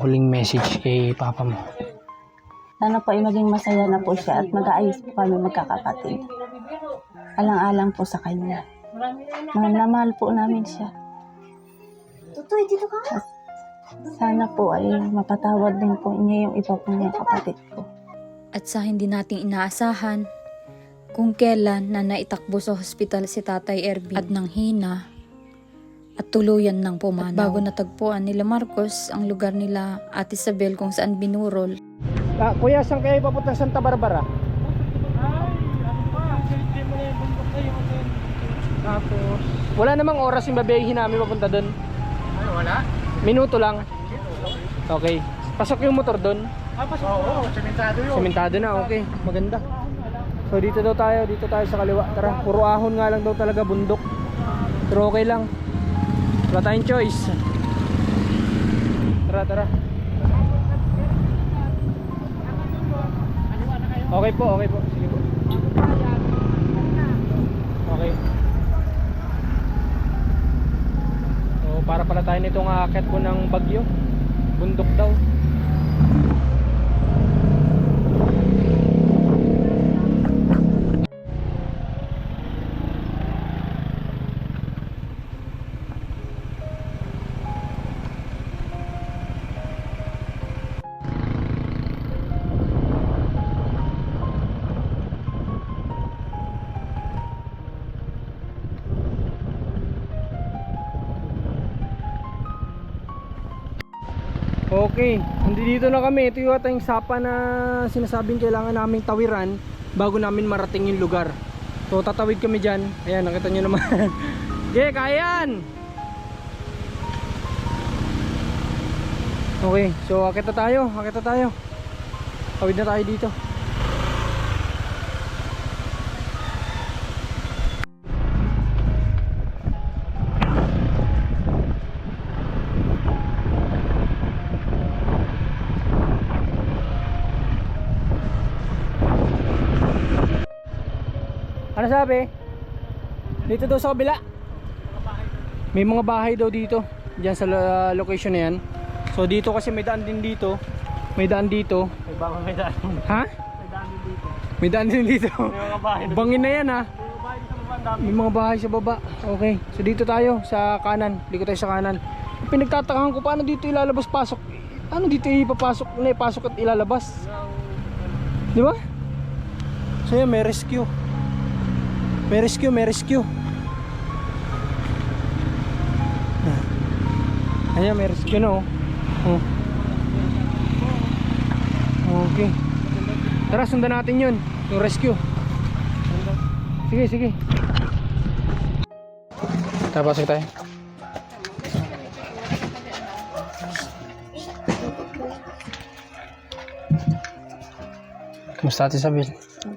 huling message kay papa mo? Sana po ay maging masaya na po siya at mag-aayos po kami magkakapatid. Alang-alang po sa kanya. Mahal na mahal po namin siya. Tutoy, dito ka? At sana po ay mapatawad din po niya yung iba po niyang kapatid ko. At sa hindi nating inaasahan, kung kailan na naitakbo sa hospital si Tatay Ervin at nanghina at tuluyan ng pumanaw. At bago natagpuan nila Marcos ang lugar nila Ate Isabel kung saan binurol. Kuya, saan kayo papunta Santa Barbara? Tapos wala namang oras yung babiyahin namin papunta doon. Ay, wala? Minuto lang. Okay. Pasok yung motor doon. Oo, sementado yun. Sementado na, okay. Maganda. So dito tayo sa kaliwa. Tara, puro ahon nga lang daw talaga, bundok. Pero okay lang. Wala tayong choice. Tara. Okay po. Sige po. Okay. So para pala tayo nitong aakyat po ng bagyo. Bundok daw. Okay, dito na kami. Ito yung ating sapa na sinasabing kailangan naming tawiran bago namin marating yung lugar. So tatawid kami dyan. Ayan, nakita nyo naman. Okay, kayan! Okay, so akit na tayo. Tawid na tayo dito. Ano sabi? Dito daw sa kabila. May mga bahay daw dito. Diyan sa location na yan. So dito kasi may daan din dito. May daan dito. May daan. Ha? May daan din dito. May mga bahay. Bangin na yan ha. May mga bahay sa baba, ang dami. May mga bahay sa baba. Okay. So dito tayo sa kanan. Dito tayo sa kanan. Pinagtatakahan ko paano dito ilalabas pasok. Ano dito ipapasok? Pasok at ilalabas. Di ba? So yan, may rescue. May rescue. Ayan, may rescue na oh. Okay. Tara, sundan natin yun. Yung rescue. Sige. Tapos tayo. Kumusta Ate Isabel?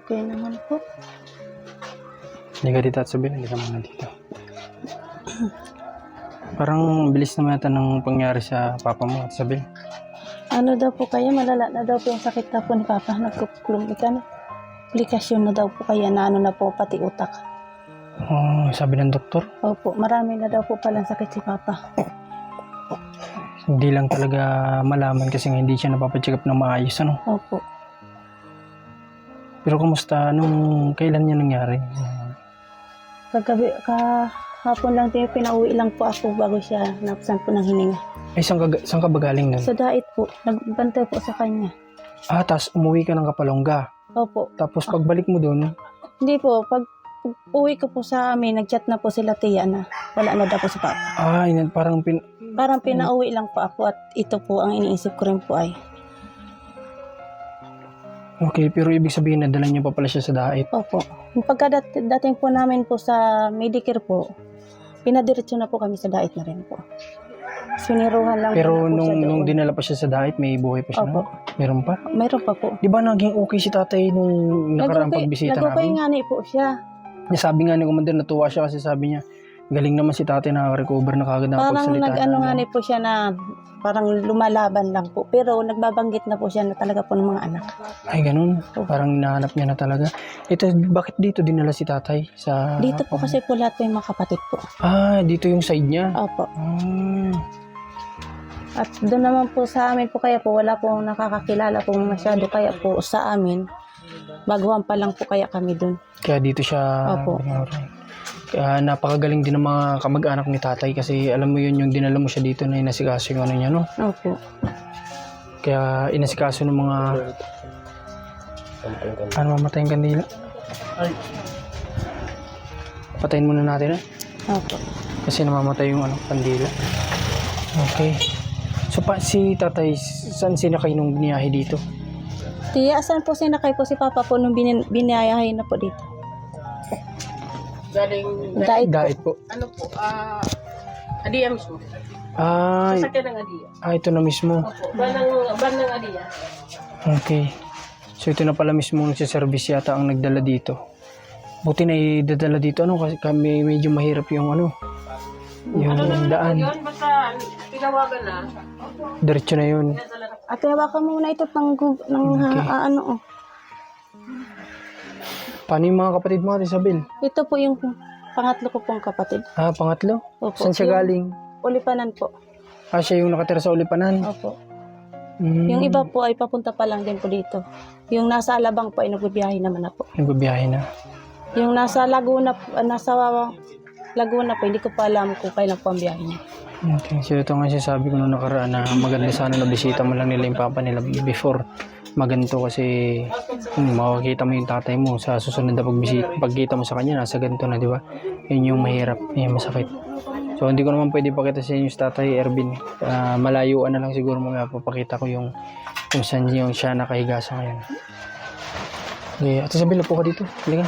Okay naman po. Hindi ka dito at sabihin, hindi ka muna dito. Parang bilis naman yata ng pangyari sa papa mo at Isabel. Ano daw po kaya, malala na daw po yung sakit na po ni Papa. Komplikasyon na daw po kaya na ano na po pati utak. Oh, sabi ng doktor, Opo, marami na daw po palang sakit si Papa. hindi lang talaga malaman kasi nga hindi siya napapacheck up ng maayos, ano? Opo. Pero kumusta, kailan niya nangyari? Kahapon lang din, pinauwi lang po ako bago siya napsan po ng hininga. Ay, saan ka ba galing nun? Sa dait po, nagbantay po sa kanya. Tapos umuwi ka ng Kapalongga. Opo. Tapos pagbalik mo dun, Hindi po, pag uwi ko po sa amin, nagchat na po sila tiya na wala na daw po si Papa. parang Parang pinauwi lang po ako at ito po ang iniisip ko rin po ay. okay, pero ibig sabihin nadala niyo pa pala siya sa dait. Opo. Pagkadating po namin po sa Medicare po, pinadiretso na po kami sa dait na rin po. Siniruhan lang Pero po siya nung doon. dinala pa siya sa dait, may buhay pa siya. Opo. No? Meron pa? Mayroon pa po. Di ba naging okay si tatay nung nakaraang pagbisita Nag-okay namin? nga ni po siya. Sabi nga ni Commander, natuwa siya kasi sabi niya, galing naman si tatay nakaka-recover na kagad Parang nakapagsalita. nag-ano nga ni po siya na parang lumalaban lang po. Pero nagbabanggit na po siya na talaga po ng mga anak. Ay, ganun. Parang hinahanap niya na talaga. Ito, bakit dito dinala si tatay? Dito po kasi po lahat po yung mga kapatid po. Dito yung side niya. Opo. At doon naman po sa amin po kaya po wala pong nakakakilala po masyado kaya po sa amin. Baguhan pa lang po kaya kami doon. Kaya dito siya Opo. binayaran. Kaya napakagaling din ng mga kamag-anak ni tatay kasi alam mo yun yung dinala mo siya dito na inasikaso yung ano niya, no? Opo. Kaya inasikaso ng mga mamatay yung kandila. Patayin muna natin, Opo. kasi namamatay yung kandila. Okay. So si tatay, saan sinakay nung biniyahe dito? Tiya, saan po sinakay po si Papa po nung binayahay na po dito? Galing, Dait po. Po. ano po, Adia mismo. Ah, Sasakyan ng Adia. ito na mismo. Opo, ban ng Adia. Okay. So ito na pala mismo nagsiservice yata ang nagdala dito. Buti na idadala dito kasi kami medyo mahirap yung yung daan. Yun, basta tinawagan na. Diretso na yun. At hawakan mo muna ito Okay. Paano yung mga kapatid mo, Ate Isabel? Ito po yung pangatlo ko pong kapatid. Pangatlo? Opo. Saan siya galing? Ulipanan po. Siya yung nakatira sa Ulipanan. Opo. Mm. Yung iba po ay papunta pa lang din po dito. Yung nasa Alabang po ay nagbibiyahe naman na po. Nagbabiyahe na. Yung nasa Laguna po, hindi ko pa alam kung kailan po ang biyahe niya. Okay. So ito nga sabi ko nung nakaraan na maganda sana na bisita mo lang nila yung papa nila before maganto kasi makikita mo yung tatay mo sa susunod na pagkita mo sa kanya nasa ganito na, di ba? Yun yung mahirap, yung masakit. So hindi ko naman pwede pakita sa inyo si tatay Ervin. Malayuan na lang siguro mga papakita ko yung kung saan yung siya nakahiga sa ngayon. Okay, Ate Isabel, po ka dito. Halika.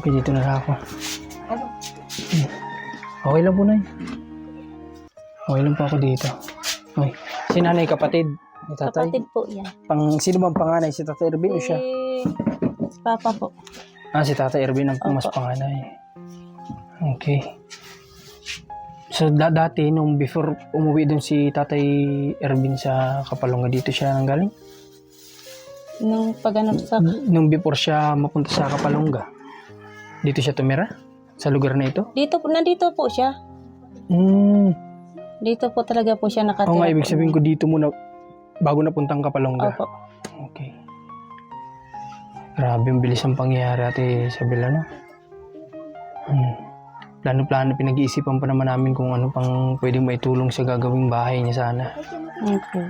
Okay, dito na lang ako. Okay lang po, Nay. Okay lang po ako dito. Okay. Si nanay kapatid ni tatay? Kapatid po yan. Sino bang panganay? Si tatay Ervin o siya? Si Papa po. Si tatay Ervin ang mas panganay. Okay. So dati, nung before umuwi dun si tatay Ervin sa Kapalonga, dito siya nanggaling? Nung pag-ano sa... Nung before siya mapunta sa Kapalonga, dito siya tumira? Sa lugar na ito? Nandito po siya. Dito po talaga po siya nakatira. Oo nga, ibig sabihin ko dito muna bago napuntang Kapalonga. Opo. Okay. Grabe, ang bilis ang pangyayari, Ate Isabel, ano? Plano-plano, pinag-iisipan pa naman namin kung ano pang pwedeng maitulong sa gagawing bahay niya sana. Okay.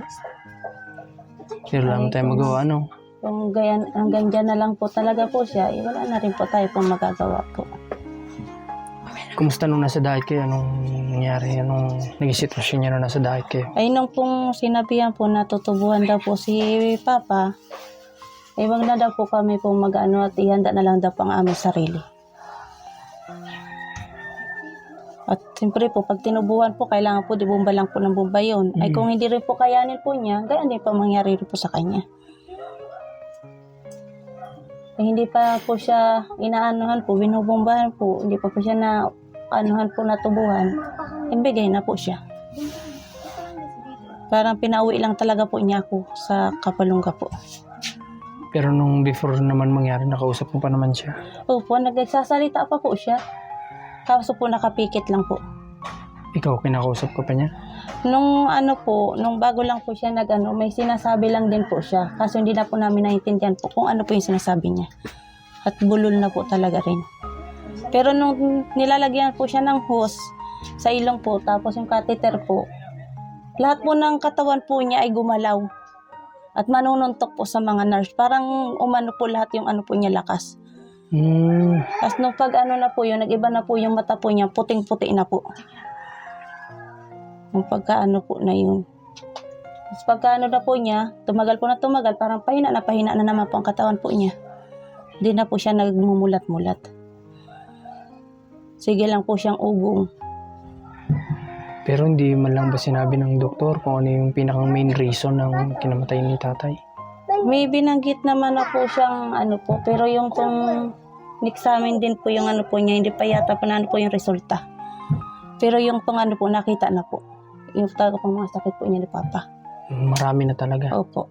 Pero lang tayo magawa, ano? Kung hanggang dyan na lang po talaga po siya, wala na rin po tayo pong magagawa po. Kumusta nung nasa diet kayo? Anong nangyari? Anong naging sitwasyon niya nung nasa diet kayo? Ay nung pong sinabihan po na tutubuhan daw po si Papa, ay wag na daw po kami po mag-ano at ihanda na lang daw po ang aming sarili. At siyempre po, pag tinubuhan po, kailangan po di bomba lang po ng bomba yun. Ay kung hindi rin po kayanin po niya, ganyan din po mangyari rin po sa kanya. Ay, hindi pa po siya inaanuhan po, binubombahan po, hindi pa po siya na anuhan po natubuhan, ibigay na po siya. Parang pinauwi lang talaga po niya ako sa Kapalonga po. Pero nung before naman mangyari, nakausap mo pa naman siya? Opo, nagsasalita pa po siya. Kaso po nakapikit lang po. Ikaw, kinakausap ka pa niya? Nung bago lang po siya may sinasabi lang din po siya. Kaso hindi na po namin naiintindihan po kung ano po yung sinasabi niya. At bulol na po talaga rin. Pero nung nilalagyan po siya ng hose sa ilong po, tapos yung catheter po, lahat po ng katawan po niya ay gumalaw. At manununtok po sa mga nerves. Parang umano po lahat yung ano po niya lakas. Tapos nung pag na po yun, nag-iba na po yung mata po niya, puting-puti na po. Yung pagkaano po na yun. Tapos pagkaano na po niya, tumagal, parang pahina na naman po ang katawan po niya. Hindi na po siya nagmumulat-mulat. Sige lang po siyang ugong. Pero hindi man lang ba sinabi ng doktor kung ano yung pinakang main reason ng kinamatay ni tatay? May binanggit naman na po siyang pero yung pong examine din po yung po niya, hindi pa yata po na po yung resulta. Pero yung pong po, nakita na po. Yung talaga pong mga sakit po niya ni Papa. Marami na talaga. Opo.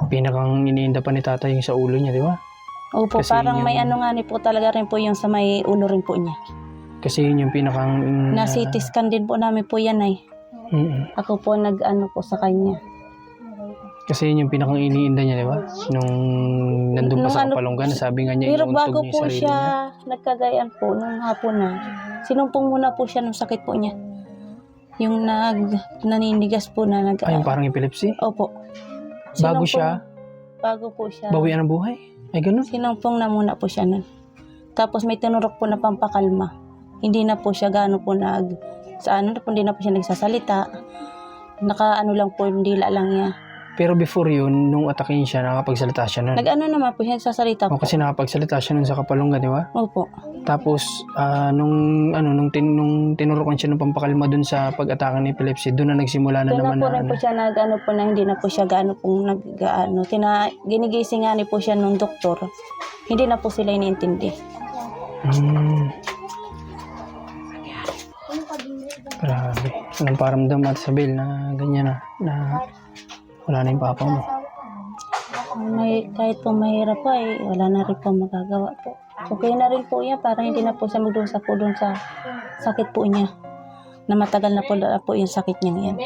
Pinakang iniinda pa ni tatay yung sa ulo niya, di ba? Opo, Kasi parang yung- may nga ni po talaga rin po yung sa may ulo rin po niya. Kasi yun yung pinakang... Na CT scan din po namin po yan ay. Ako po nag-ano po sa kanya. Kasi yun yung pinakang iniinda niya, di ba? Nung nandun pa Nung sa ano- Kapalunggan, sabi nga niya, Pero inuuntog bago niya yung po sarili siya niya. nagkagayaan po nung hapon na, sinumpong muna po siya nung sakit po niya. Yung naninigas po na nag... Ay, yung parang epilepsy? Opo. Bago Sinumpong- siya, Bago po siya. bawian ng buhay? Ay, ganun? Sinumpong na muna po siya nun. Tapos may tinurok po na pampakalma. Hindi na po siya gaano po hindi na po siya nagsasalita. Naka lang po yung dila lang niya. Pero before yun, nung atakin siya, nakapagsalita siya nun. Nag-ano naman po siya nagsasalita O, po. kasi nakapagsalita siya nun sa Kapalunggan, di ba? Opo. Tapos, nung tinurukan siya ng pampakalma dun sa pag-atake ng epilepsy, doon na nagsimula na Doon naman na po rin po siya nag-ano po na hindi na po siya gaano pong nag-ano. Ginigising nga ni po siya nung doktor. Hindi na po sila iniintindi. Grabe. Anong paramdam at sabil na ganyan na wala na yung papa mo? Kahit po mahirap po wala na rin po magagawa po. Okay na rin po yan para hindi na po siya magdusa po doon sa sakit po niya. Na matagal na po yung sakit niya yan.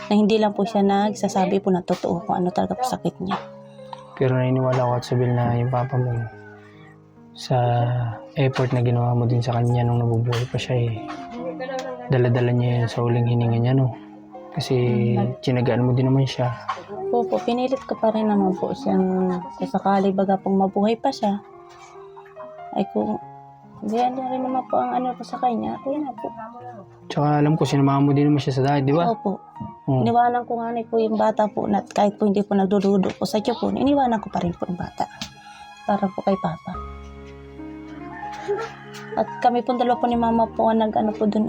Na hindi lang po siya nagsasabi po na totoo kung ano talaga po sakit niya. Pero naniniwala ko at sabil na yung papa mo sa effort na ginawa mo din sa kanya nung nabubuhay pa siya dala-dala niya yan sa huling hininga niya, no? Kasi tinagaan mo din naman siya. Opo, pinilit ko pa rin naman po siyang kung sakali baga pong mabuhay pa siya. Ay kung ganyan na rin naman po ang ano po sa kanya, okay na po. Tsaka alam ko, sinamahan mo din naman siya sa diet, di ba? Opo. Iniwanan ko nga po yung bata po na kahit po hindi po nagdududo po sa tiyo po, iniwanan ko pa rin po yung bata. Para po kay Papa. At kami po dalawa po ni Mama po ang nag-ano po dun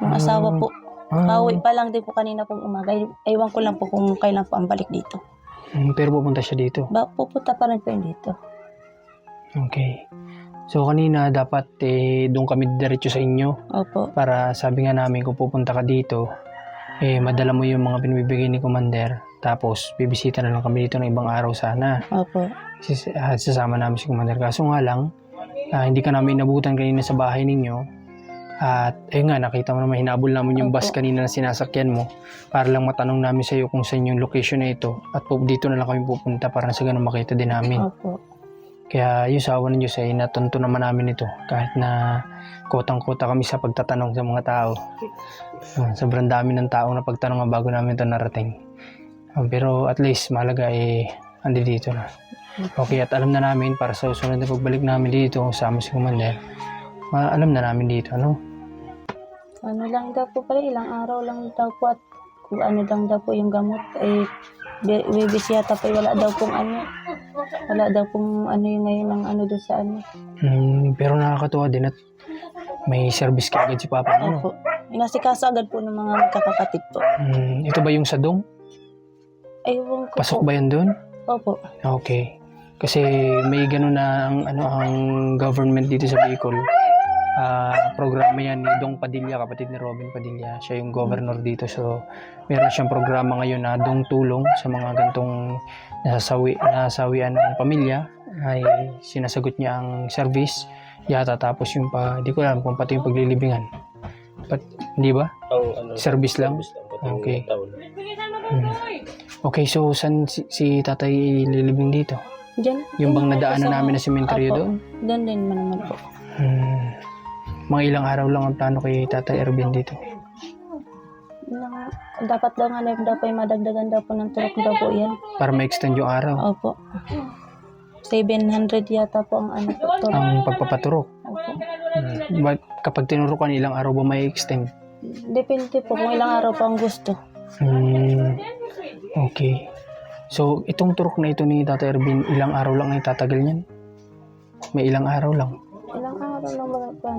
yung asawa po. Pauwi pa lang din po kanina pong umaga. Ewan ko lang po kung kailan po ang balik dito. Pero pupunta siya dito. Pupunta pa rin po yun dito. Okay. So kanina dapat doon kami diretso sa inyo. Opo. Para sabi nga namin kung pupunta ka dito, madala mo yung mga pinibigay ni Commander. Tapos bibisita na lang kami dito ng ibang araw sana. Opo. Sasama namin si Commander. Kaso nga lang, hindi ka namin inabutan kanina sa bahay ninyo. At ayun nga, nakita mo naman, hinabol namin yung bus kanina na sinasakyan mo para lang matanong namin sa iyo kung saan yung location na ito. At dito na lang kami pupunta para sa ganun makita din namin. Opo. Kaya yung sawa ng Diyos ay natunto naman namin ito kahit na kotang-kota kami sa pagtatanong sa mga tao. Sobrang dami ng tao na pagtanong bago namin ito narating. Pero at least malaga andi dito na. Okay, at alam na namin para sa susunod na pagbalik namin dito kasama si Commander, alam na namin dito, ano? Ano lang daw po pala, ilang araw lang daw po at kung ano lang daw po yung gamot bibis yata po wala daw pong ano yung ngayon ng ano doon sa ano. Pero nakakatuwa din at may service ka agad si Papa mo, no? Opo. Inasikaso agad po ng mga magkakapatid po. Ito ba yung Sadong? Ewan ko Pasok po. ba yan doon? Opo. Okay. Kasi may gano'n na ang government dito sa Bicol. Programa yan ni Dong Padilla, kapatid ni Robin Padilla. Siya yung governor dito. So, meron siyang programa ngayon na Dong Tulong sa mga gantong nasasawian ng pamilya. Ay sinasagot niya ang service. Yata tapos yung hindi ko alam kung pati yung paglilibingan. Hindi ba? Service lang? Okay. Okay, so saan si tatay lilibing dito? Diyan. Yung bang nadaanan namin na sementeryo doon? Doon din naman po. Mga ilang araw lang ang plano kay Tatay Ervin dito. Dapat daw nga daw po yung madagdagan daw po ng turok daw po yan. Para ma-extend yung araw. Opo. 700 yata po ang ano po. Ang pagpapaturok. Opo. Kapag tinurukan, ilang araw ba may extend? Depende po kung ilang araw po ang gusto. Okay. So, itong turok na ito ni Tatay Ervin, ilang araw lang ay tatagal niyan? May ilang araw lang? Ilang araw lang ba po?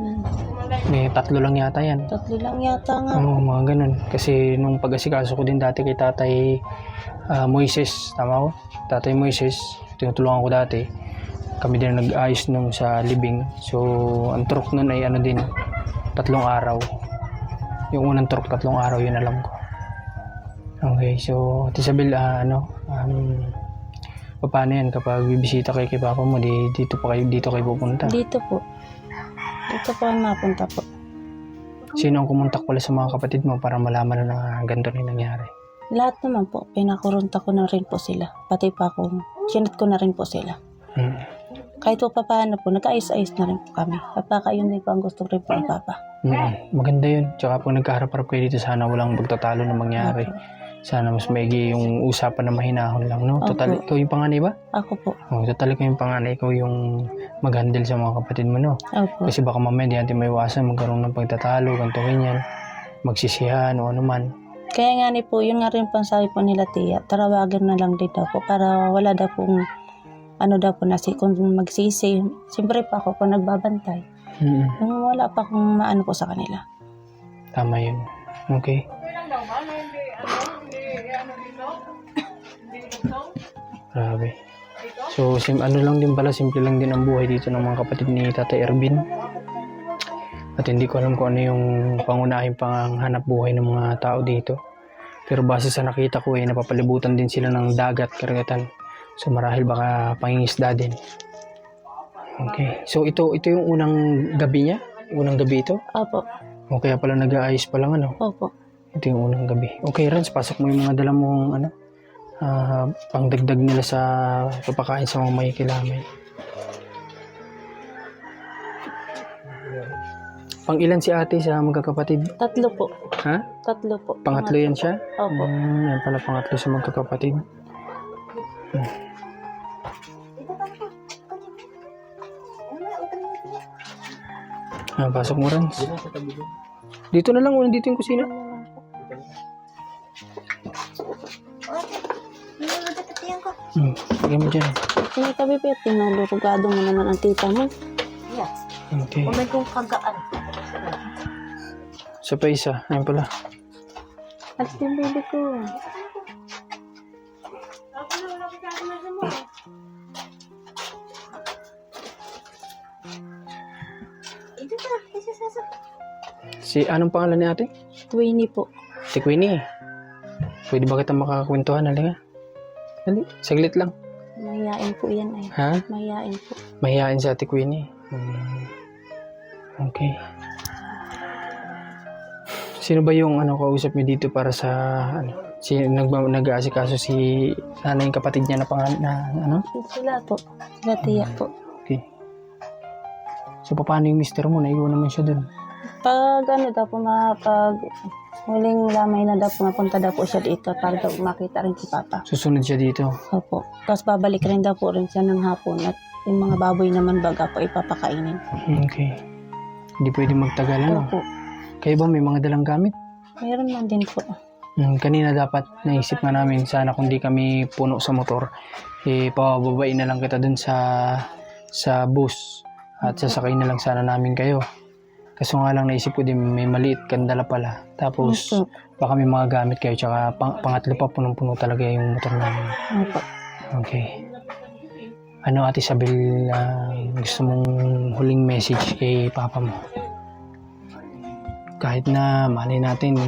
May 3 lang yata yan. 3 lang yata nga. Oo, mga ganun. Kasi nung pag-asikaso ko din dati kay Tatay Moises, tama ko? Tatay Moises, tinutulungan ko dati. Kami din nag-ayos nung sa libing. So, ang turok nun ay 3 araw. Yung unang turok, 3 araw, yun alam ko. Okay, so Isabel, paano yan kapag bibisita kayo kay Papa mo, dito kayo pupunta? Dito po. Dito Dito po ang napunta po. Sino ang kumontak pala sa mga kapatid mo para malaman na ganito na yung nangyari? Lahat naman po, pinakurunta ko na rin po sila. Pati pa ako, sinat ko na rin po sila. Hmm. Kahit po papaano po, nagkaayos-ayos na rin po kami. Kapag yun din po ang gusto rin po ng Papa. Maganda yun. Tsaka pag nagkaharap-harap kayo dito, sana walang pagtatalo na mangyari. Sana mas maigi yung usapan na mahinahon lang, no? Total, Opo. ikaw yung panganay ba? Ako po. Oh, total, ikaw yung panganay. Ikaw yung mag-handle sa mga kapatid mo, no? Opo. Kasi baka mamaya di natin maiwasan magkaroon ng pagtatalo, ganito ganyan, magsisihan o ano man. Kaya nga ni po, yun nga rin po ang sabi po nila tiya, tarawagan na lang din daw po para wala daw pong ano daw po na kung magsisi. Siyempre pa ako po nagbabantay. Nung wala pa akong maano po sa kanila. Tama yun. Okay. Grabe. So, ano lang din pala, simple lang din ang buhay dito ng mga kapatid ni Tatay Ervin. At hindi ko alam kung ano yung pangunahing panghanap buhay ng mga tao dito. Pero base sa nakita ko napapalibutan din sila ng dagat, karagatan. So marahil baka pangingisda din. Okay. So ito yung unang gabi niya? Unang gabi ito? Opo. O kaya pala nag-aayos pa lang ano? Opo. Ito yung unang gabi. Okay, Renz, pasok mo yung mga dala mong pangdagdag nila sa papakain sa mga makikilamay. Pang ilan si ate sa magkakapatid? 3 po. Ha? 3 po. Pangatlo yan siya? Opo. Yan pala pangatlo sa magkakapatid. Pasok mo, Renz. Dito na lang, dito yung kusina. Lagyan mo dyan. Hindi ka bibit, tinulurugado mo naman ang tita mo. Okay. Umay kong kagaan. Isa pa isa. Ayun pala. At yung baby ko. Ito ka, isa sasa. Anong pangalan ni ate? Queenie po. Si Queenie. Pwede ba kita makakakwentuhan? Halika. Dali. Saglit lang. Mahihain po yan ay. Ha? Mahihain po. Mahihain si ate Queenie. Okay. Sino ba yung kausap niyo dito para sa nag-aasikaso si nanay yung kapatid niya na Sila po. Sila tiya po. Okay. So paano yung mister mo? Naiwan naman siya dun. Pag daw po pag huling lamay na daw po mapunta daw po siya dito para daw makita rin si Papa. Susunod siya dito. Opo. Tapos babalik rin daw po rin siya ng hapon at yung mga baboy naman baga po ipapakainin. Okay. Hindi pwede magtagal Opo. Kayo ba may mga dalang gamit? Meron man din po. Kanina dapat naisip nga namin sana kung di kami puno sa motor, pababain na lang kita dun sa bus at sasakay na lang sana namin kayo. Kaso nga lang naisip ko din may maliit kang dala pala. Tapos Opo. baka may mga gamit kayo tsaka pangatlo pa punong-puno talaga yung motor namin. Opo. Okay. Ano Ate Isabel, gusto mong huling message kay Papa mo? Kahit na malay natin,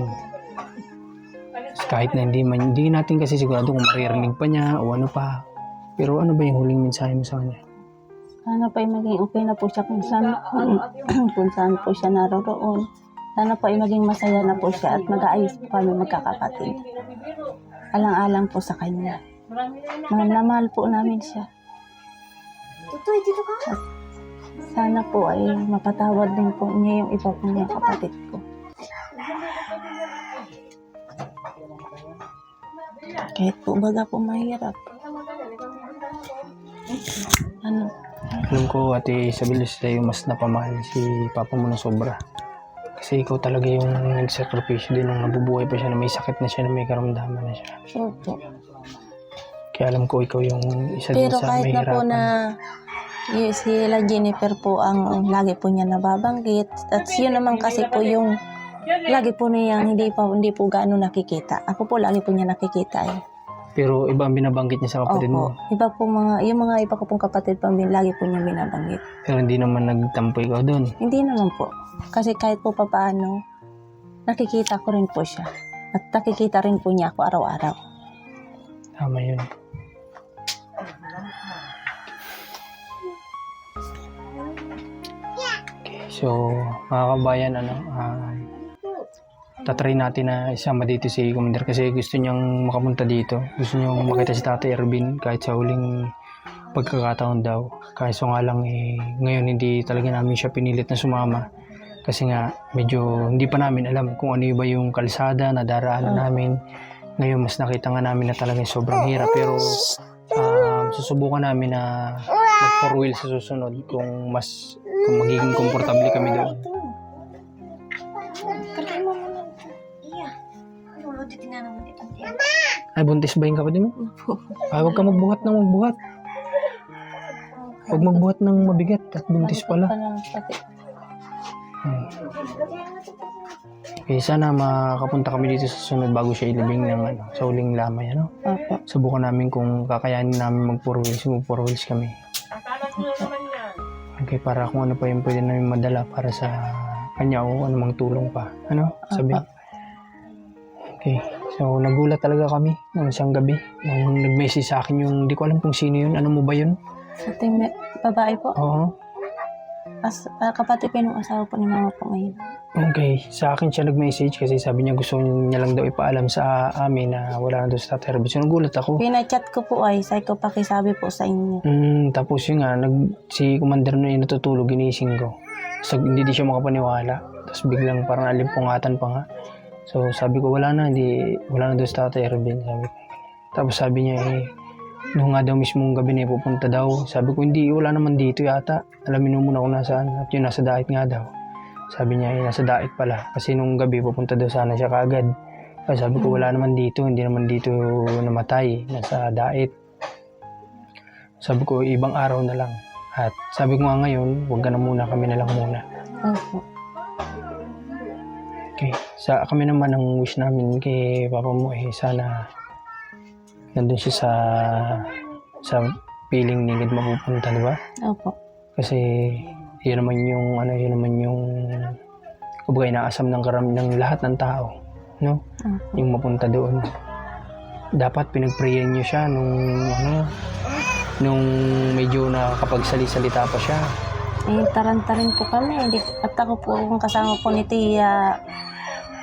kahit na hindi natin kasi sigurado kung maririnig pa niya o ano pa. Pero ano ba yung huling mensahe mo sa kanya? Sana po ay maging okay na po siya kung saan po siya naroroon. Sana po ay maging masaya na po siya at mag-aayos po kami magkakapatid. Alang-alang po sa kanya. Mahal na mahal po namin siya. Tutoy, dito ka. Sana po ay mapatawad din po niya yung iba po niyang kapatid ko. Kahit po baga po mahirap. Ano? Alam ko Ate Isabel, sa'yo mas napamahal si Papa mo na sobra. Kasi ikaw talaga yung nagsakripisyo din nung nabubuhay pa siya na may sakit na siya, na may karamdaman na siya. Opo. Kaya alam ko ikaw yung isa din Pero sa kahit na po mahirapan. na sila Jennifer po ang lagi po niya nababanggit. At yun naman kasi po yung lagi po niyang hindi po gaano nakikita. Ako po lagi po niya nakikita eh. Pero iba ang binabanggit niya sa kapatid mo. Opo. Iba po yung mga iba ko pong kapatid po lagi po niya binabanggit. Pero hindi naman nagtampo ikaw doon. Hindi naman po. Kasi kahit po papaano, nakikita ko rin po siya. At nakikita rin po niya ako araw-araw. Tama yun. Okay, so So, mga kabayan, tatry natin na isama dito si Commander kasi gusto niyang makapunta dito. Gusto niyang makita si Tatay Ervin kahit sa huling pagkakataon daw. Kaso nga lang ngayon hindi talaga namin siya pinilit na sumama. Kasi nga medyo hindi pa namin alam kung ano ba yung kalsada na daraanan namin. Ngayon mas nakita nga namin na talagang sobrang hirap pero susubukan namin na mag 4 wheel sa susunod kung magiging komportable kami doon. Kantay mo muna. Iya. Ano, dito tingnan mo dito. Ay, buntis ba yung kapatid mo? Huwag ka magbuhat ng magbuhat. Huwag magbuhat ng mabigat at buntis pala. Okay, sana makapunta kami dito sa sunod bago siya ilibing ng sa huling lamay. Opo. Subukan namin kung kakayanin namin mag 4 wheels kami. Akala ko naman yan. Okay, para kung ano pa yung pwede namin madala para sa kanya o anumang tulong pa. Sabi? Okay. So, nagulat talaga kami ng isang gabi. Nung nag-message sa akin yung, di ko alam kung sino yun. Ano mo ba yun? Ating babae po. Oo. Kapatid po yung asawa po ni mama po ngayon. Okay. Sa akin siya nag-message kasi sabi niya gusto niya lang daw ipaalam sa amin na wala na doon sa Tatay Ervin. So, nagulat ako. Pinachat ko po ay, sabi ko pakisabi po sa inyo. Tapos yun nga, si Commander na yung natutulog, ginising ko. So, hindi siya makapaniwala. Tapos biglang parang alimpungatan pa nga. So, sabi ko, wala na doon sa Tatay Ervin. Sabi ko. Tapos sabi niya, nung nga daw mismong gabi na pupunta daw. Sabi ko, hindi, wala naman dito yata. Alamin mo muna kung nasaan. At yun, nasa Dait nga daw. Sabi niya, nasa Dait pala. Kasi nung gabi, pupunta daw sana siya kaagad. Kasi sabi ko, wala naman dito. Hindi naman dito namatay. Nasa Dait. Sabi ko, ibang araw na lang. At sabi ko nga ngayon, huwag ka na muna, kami na lang muna. Opo. Okay. Kami naman ang wish namin kay Papa mo sana nandun siya sa piling ni God mapupunta, di ba? Opo. Kasi yun naman yung kumbaga inaasam ng lahat ng tao, no? Opo. Yung mapunta doon. Dapat pinag-prayan niyo siya nung medyo nakakapagsalita pa siya. Tarantarin po kami. At ako po, kung kasama po ni Tia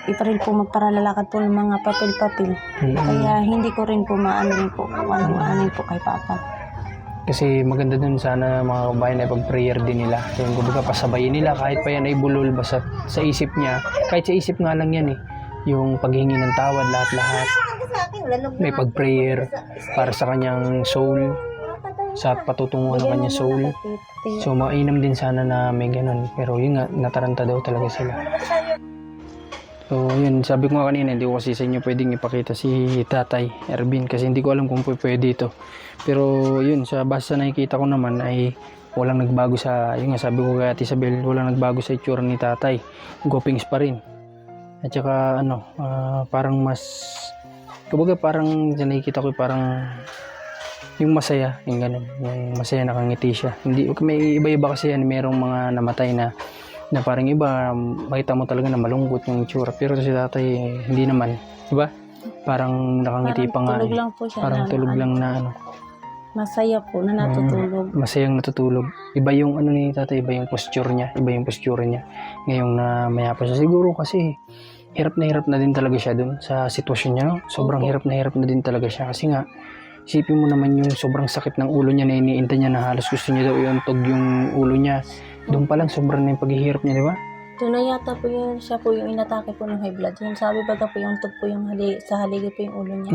April po magparalalakad po ng mga papel-papel. Kaya hindi ko rin po maano po kay Papa. Kasi maganda dun sana mga kabayan ay pag-prayer din nila. Yung kumbaga pasabayin nila kahit pa yan ay bulol basta sa isip niya. Kahit sa isip nga lang yan yung paghingi ng tawad lahat-lahat. May pag-prayer para sa kanyang soul. Sa patutunguhan ng kanyang soul. So mainam din sana na may ganun. Pero yun nga, nataranta daw talaga sila. So yun, sabi ko nga kanina, hindi ko kasi sa inyo pwedeng ipakita si Tatay Ervin kasi hindi ko alam kung pwede ito. Pero yun, sa base sa nakikita ko naman ay walang nagbago yun nga sabi ko kay Ate Isabel, walang nagbago sa itsura ni Tatay. Gopings pa rin. At saka parang kumbaga parang nakikita ko parang yung masaya, yung ganun, yung masaya nakangiti siya. Hindi, may iba-iba kasi yan, merong mga namatay na parang iba, makita mo talaga na malungkot yung itsura. Pero si Tatay, hindi naman. Diba? Parang nakangiti pa nga. Tulog lang po siya. Parang tulog lang na Masaya po na natutulog. Masayang natutulog. Iba yung ni Tatay, iba yung posture niya. Iba yung posture niya. Ngayong na maya pa siya. Siguro kasi hirap na din talaga siya dun sa sitwasyon niya. No? Sobrang hirap na din talaga siya. Kasi nga, isipin mo naman yung sobrang sakit ng ulo niya na iniinta niya na halos gusto niya daw iuntog yung ulo niya. Doon pa lang sobrang na yung paghihirap niya, di ba? Doon na yata po siya po yung inatake po ng high blood. Yung sabi baga po yung tug po yung sa haligi po yung ulo niya.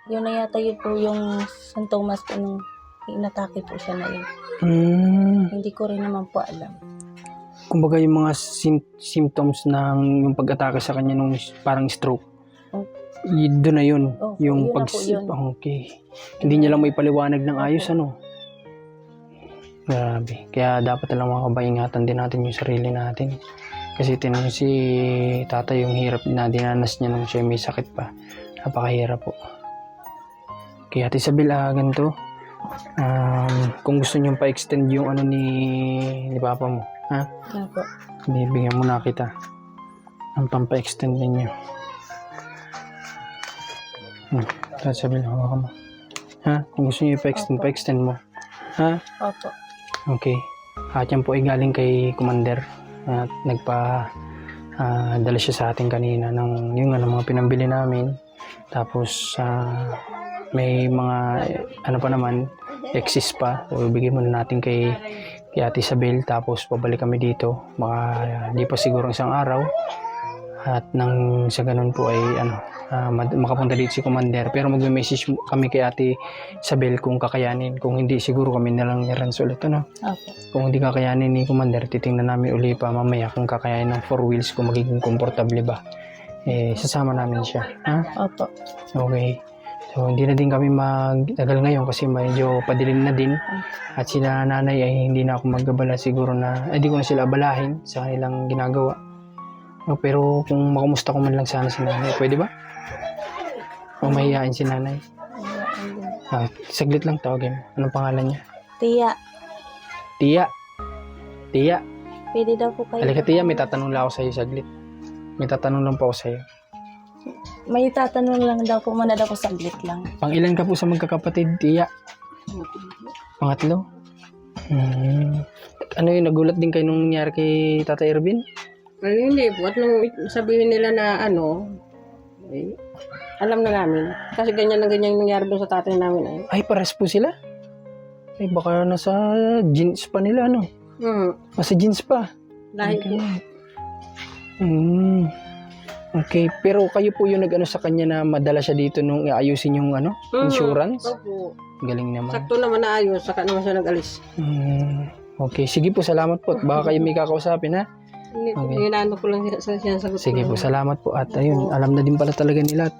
Yun na yata yun po yung sintomas po nung inatake po siya na yun. Hindi ko rin naman po alam. Kumbaga yung mga symptoms ng yung pag-atake sa kanya nung parang stroke. Doon na yun. Yung okay. Hindi niya lang may paliwanag ng ayos, Grabe. Kaya dapat lang mga kabaingatan din natin yung sarili natin. Kasi tinanong si Tatay yung hirap na dinanas niya nung siya may sakit pa. Napakahirap po. Kaya Ate Isabel, ganito. Kung gusto niyo pa-extend yung ni Papa mo, ha? Opo. Bibigyan mo na kita. Ang pampa-extend ninyo. Ate Isabel, hawakan mo. Ha? Kung gusto niyo pa-extend mo. Ha? Opo. Okay. At yan po ay galing kay Commander. at dala siya sa atin kanina ng yung mga pinambili namin. Tapos may mga ano pa naman, excess pa. So bigyan muna natin kay Ate Isabel, tapos pabalik kami dito. Di pa siguro isang araw. At nang sa ganun po ay makapunta dito si Commander. Pero magme-message kami kay Ate Isabel kung kakayanin. Kung hindi, siguro kami na lang ni-runs ulit. Opo. Kung hindi kakayanin ni Commander, titingnan namin uli pa mamaya kung kakayanin ng 4 wheels, kung magiging komportable ba. Sasama namin siya. Ha? Opo. Okay. So, hindi na din kami magtagal ngayon kasi medyo padilim na din. At sila nanay ay hindi na ako magabala siguro na, hindi ko na sila abalahin sa kanilang ginagawa. No, pero kung makumusta ko man lang sana si nanay, pwede ba? Kung mahihain si nanay. Saglit lang tawagin. Anong pangalan niya? Tia, Tia. Tia. pwede daw po kayo. Halika Tia, may tatanong lang ako sa'yo saglit. May tatanong lang po ako sa'yo. May tatanong lang daw po, muna daw po saglit lang. Pang-ilan ka po sa magkakapatid, Tia? Pangatlo? Ano yun, nagulat din kayo nung nangyari kay Tata Ervin? Ay, hindi po. At nung sabihin nila na alam na namin. Kasi ganyan na ganyan yung nangyari doon sa tatay namin. Ay, pares po sila? Ay, baka nasa jeans pa nila, ano? Nasa jeans pa. Dahil po. Okay, pero kayo po yung nag-ano sa kanya na madala siya dito nung ayusin yung insurance? Opo. Galing naman. Sakto naman na ayos. Saka naman siya nag-alis. Okay, sige po, salamat po. At baka kayo may kakausapin, ha? Okay. Inaano ko lang siya sagot. Sige po, salamat po. At ayun, alam na din pala talaga nila at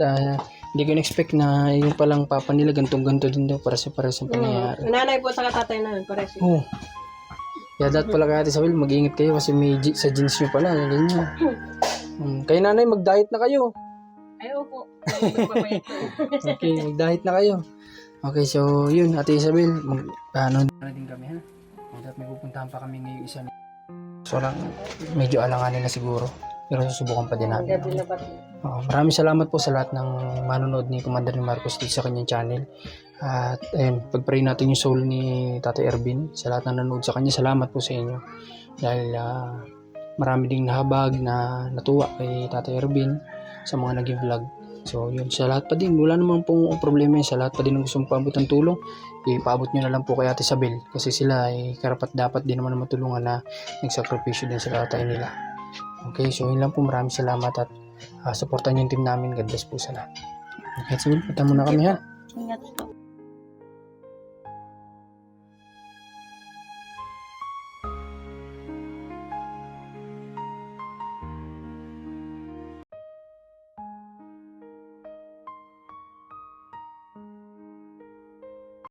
hindi ko na-expect na yung palang papa nila gantong-ganto din daw para sa pangyayari. Nanay po sa tatay namin. Pares. Oh. Kaya dapat pala kaya Ate Isabel, mag-iingat kayo kasi may sa jeans nyo pala. Ganyan. Kayo nanay, mag-diet na kayo. Ay, opo. Okay, mag-diet na kayo. Okay, so yun, Ate Isabel, ano din kami, ha? Dapat may pupuntahan pa kami ngayong isa. So lang, medyo alanganin na siguro. Pero susubukan pa din namin. Maraming salamat po sa lahat ng manonood ni Commander ni Marcos dito sa kanyang channel. At ayun, pag-pray natin yung soul ni Tatay Ervin. Sa lahat ng nanonood sa kanya, salamat po sa inyo. Dahil marami ding nahabag na natuwa kay Tatay Ervin sa mga naging vlog. So yun, sa lahat pa din, wala namang pong problema yun. Sa lahat pa din ng gustong paabot ng tulong, ipaabot nyo na lang po kay Ate Isabel. Kasi sila ay karapat dapat din naman matulungan na nagsakripisyo din sa tatay nila. Okay, so yun lang po. Maraming salamat at supportan yung team namin. God bless po sa lahat. Okay, so punta muna kami, ha? Ingat po.